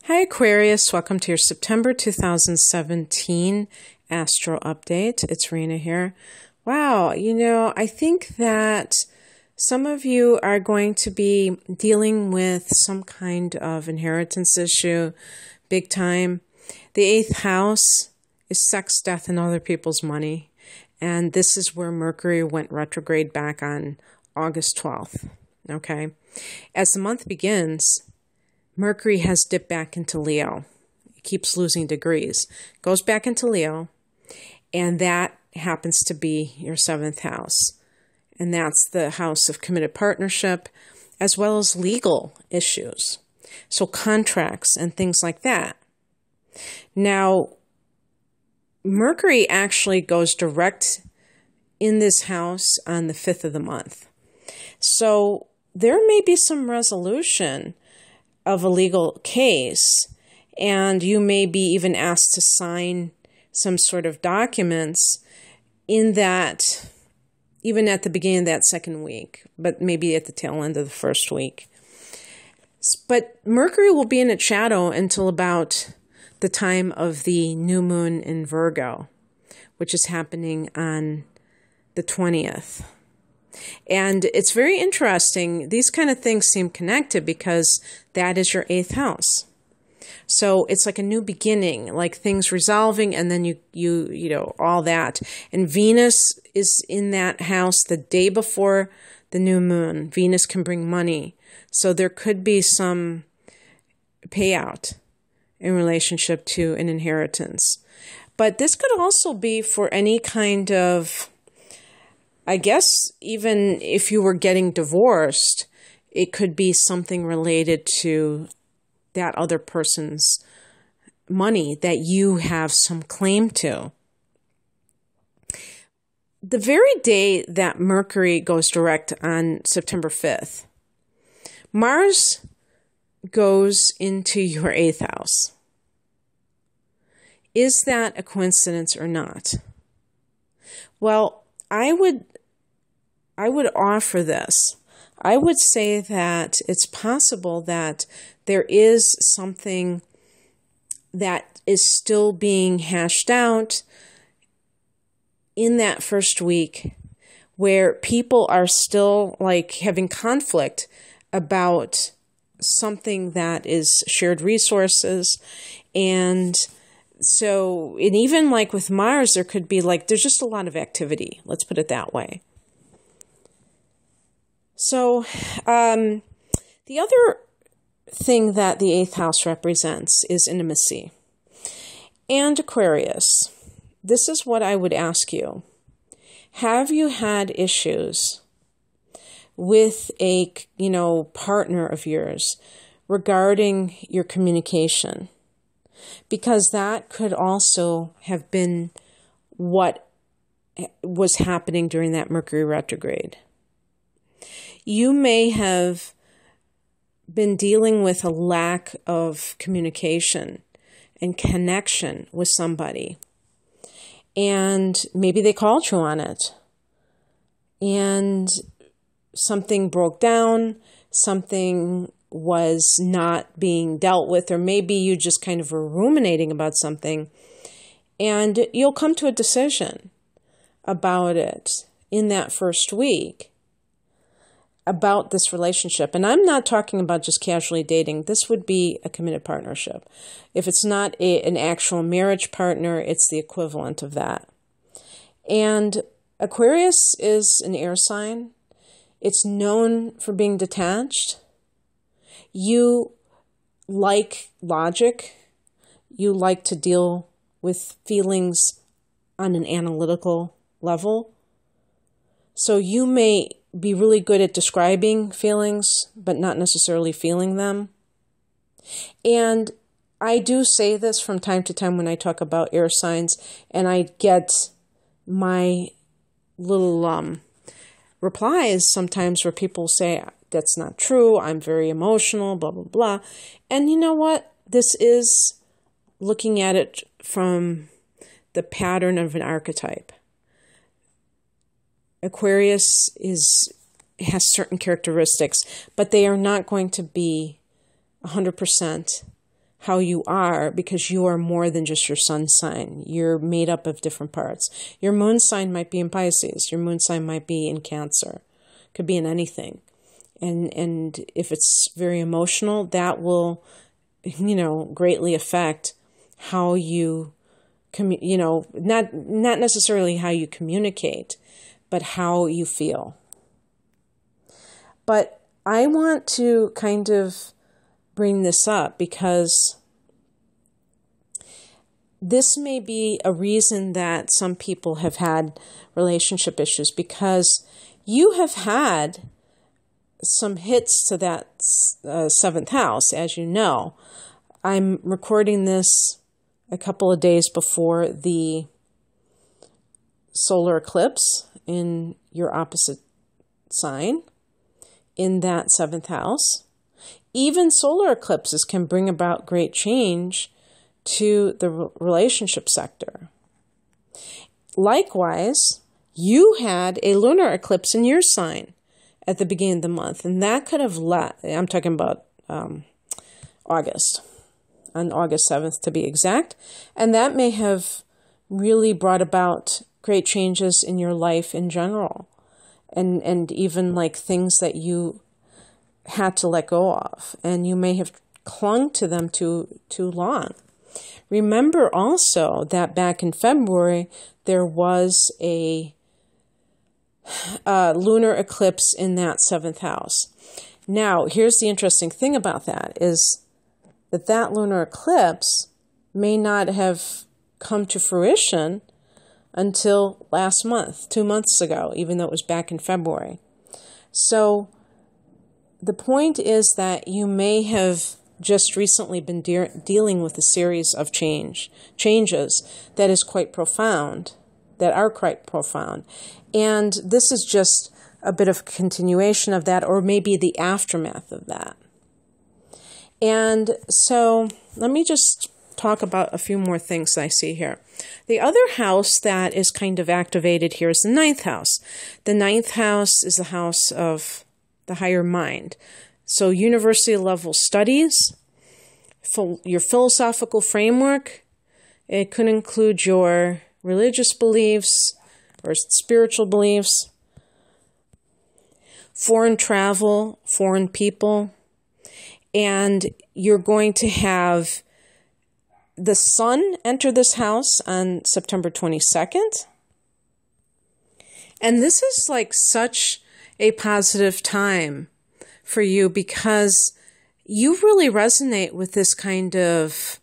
Hi Aquarius, welcome to your September 2017 Astro Update. It's Rena here. Wow, I think that some of you are going to be dealing with some kind of inheritance issue, big time. The 8th house is sex, death, and other people's money. And this is where Mercury went retrograde back on August 12th. Okay. As the month begins, Mercury has dipped back into Leo. It keeps losing degrees. Goes back into Leo, and that happens to be your 7th house. And that's the house of committed partnership, as well as legal issues. So contracts and things like that. Now, Mercury actually goes direct in this house on the 5th of the month. So there may be some resolution of a legal case, and you may be even asked to sign some sort of documents in that, even at the beginning of that second week, but maybe at the tail end of the first week. But Mercury will be in its shadow until about the time of the new moon in Virgo, which is happening on the 20th. And it's very interesting. These kind of things seem connected because that is your 8th house. So it's like a new beginning, like things resolving, and then you all that. And Venus is in that house the day before the new moon. Venus can bring money. So there could be some payout in relationship to an inheritance. But this could also be for any kind of, I guess, even if you were getting divorced, it could be something related to that other person's money that you have some claim to. The very day that Mercury goes direct on September 5th, Mars goes into your 8th house. Is that a coincidence or not? Well, I would offer this. I would say that it's possible that there is something that is still being hashed out in that first week where people are still like having conflict about something that is shared resources. And so, and even like with Mars, there could be like, there's just a lot of activity. Let's put it that way. So, the other thing that the 8th house represents is intimacy. And Aquarius, this is what I would ask you. Have you had issues with a, partner of yours regarding your communication? Because that could also have been what was happening during that Mercury retrograde. You may have been dealing with a lack of communication and connection with somebody. And maybe they called you on it. And something broke down, something was not being dealt with, or maybe you just kind of were ruminating about something. And you'll come to a decision about it in that first week, about this relationship. And I'm not talking about just casually dating. This would be a committed partnership. If it's not an actual marriage partner, it's the equivalent of that. And Aquarius is an air sign. It's known for being detached. You like logic. You like to deal with feelings on an analytical level. So you may be really good at describing feelings, but not necessarily feeling them. And I do say this from time to time when I talk about air signs, and I get my little replies sometimes where people say, that's not true, I'm very emotional, blah, blah, blah. And you know what? This is looking at it from the pattern of an archetype. Aquarius has certain characteristics, but they are not going to be 100% how you are, because you are more than just your sun sign. You're made up of different parts. Your moon sign might be in Pisces. Your moon sign might be in Cancer. Could be in anything. And if it's very emotional, that will, greatly affect how you, not necessarily how you communicate, but how you feel. But I want to kind of bring this up because this may be a reason that some people have had relationship issues, because you have had some hits to that seventh house, as you know. I'm recording this a couple of days before the solar eclipse in your opposite sign in that seventh house. Even solar eclipses can bring about great change to the relationship sector. Likewise, you had a lunar eclipse in your sign at the beginning of the month, and that could have I'm talking about August, on August 7th to be exact, and that may have really brought about great changes in your life in general, and even like things that you had to let go of, and you may have clung to them too long. Remember also that back in February, there was a lunar eclipse in that seventh house. Now, here's the interesting thing about that is that lunar eclipse may not have come to fruition until last month, 2 months ago, even though it was back in February. So the point is that you may have just recently been dealing with a series of changes that is quite profound, that are quite profound. And this is just a bit of continuation of that, or maybe the aftermath of that. And so let me just talk about a few more things I see here. The other house that is kind of activated here is the ninth house. The ninth house is the house of the higher mind. So university level studies, your philosophical framework, it could include your religious beliefs or spiritual beliefs, foreign travel, foreign people, and you're going to have the sun enter this house on September 22nd. And this is like such a positive time for you because you really resonate with this kind of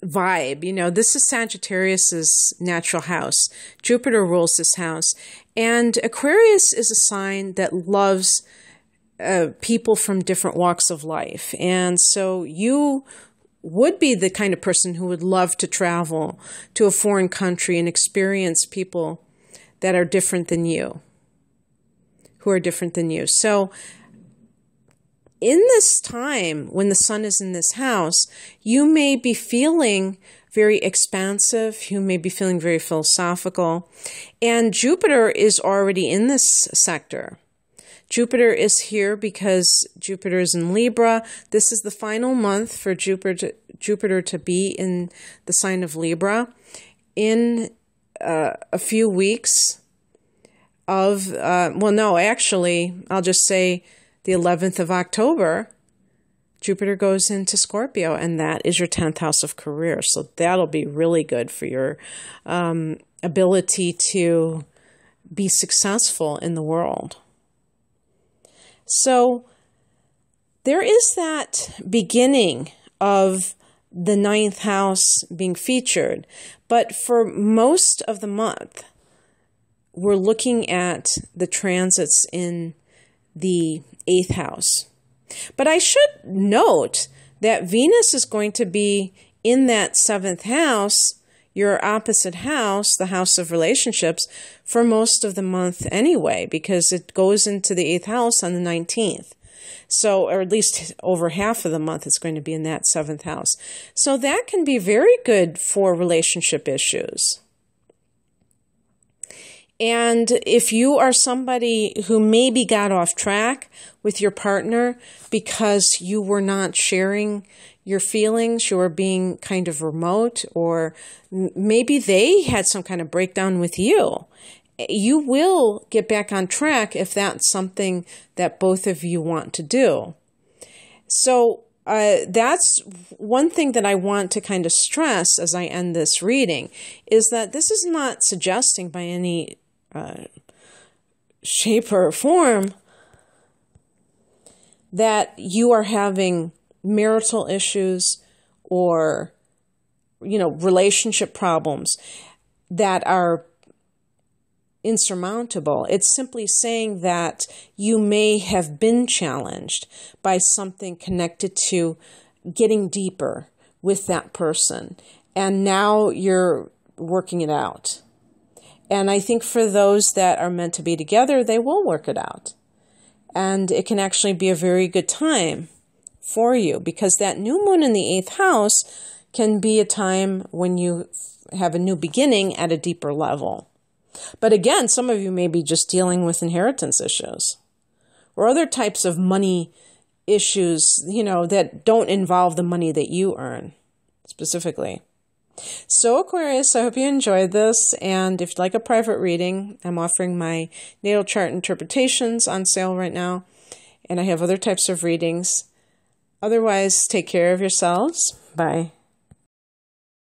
vibe. This is Sagittarius's natural house. Jupiter rules this house. And Aquarius is a sign that loves people from different walks of life. And so you would be the kind of person who would love to travel to a foreign country and experience people that are different than you, who are different than you. So in this time, when the sun is in this house, you may be feeling very expansive. You may be feeling very philosophical. And Jupiter is already in this sector. Jupiter is here because Jupiter is in Libra. This is the final month for Jupiter to be in the sign of Libra. In a few weeks of, I'll just say the 11th of October, Jupiter goes into Scorpio, and that is your 10th house of career. So that'll be really good for your ability to be successful in the world. So there is that beginning of the ninth house being featured. But for most of the month, we're looking at the transits in the 8th house. But I should note that Venus is going to be in that 7th house, your opposite house, the house of relationships, for most of the month anyway, because it goes into the 8th house on the 19th. So, or at least over half of the month, it's going to be in that 7th house. So that can be very good for relationship issues. And if you are somebody who maybe got off track with your partner because you were not sharing your feelings, you're being kind of remote, or maybe they had some kind of breakdown with you. You will get back on track if that's something that both of you want to do. So that's one thing that I want to kind of stress as I end this reading, is that this is not suggesting by any shape or form that you are having marital issues or, relationship problems that are insurmountable. It's simply saying that you may have been challenged by something connected to getting deeper with that person, and now you're working it out. And I think for those that are meant to be together, they will work it out. And it can actually be a very good time for you, because that new moon in the 8th house can be a time when you have a new beginning at a deeper level. But again, some of you may be just dealing with inheritance issues or other types of money issues, that don't involve the money that you earn specifically. So Aquarius, I hope you enjoyed this. And if you'd like a private reading, I'm offering my natal chart interpretations on sale right now. And I have other types of readings. Otherwise, take care of yourselves. Bye.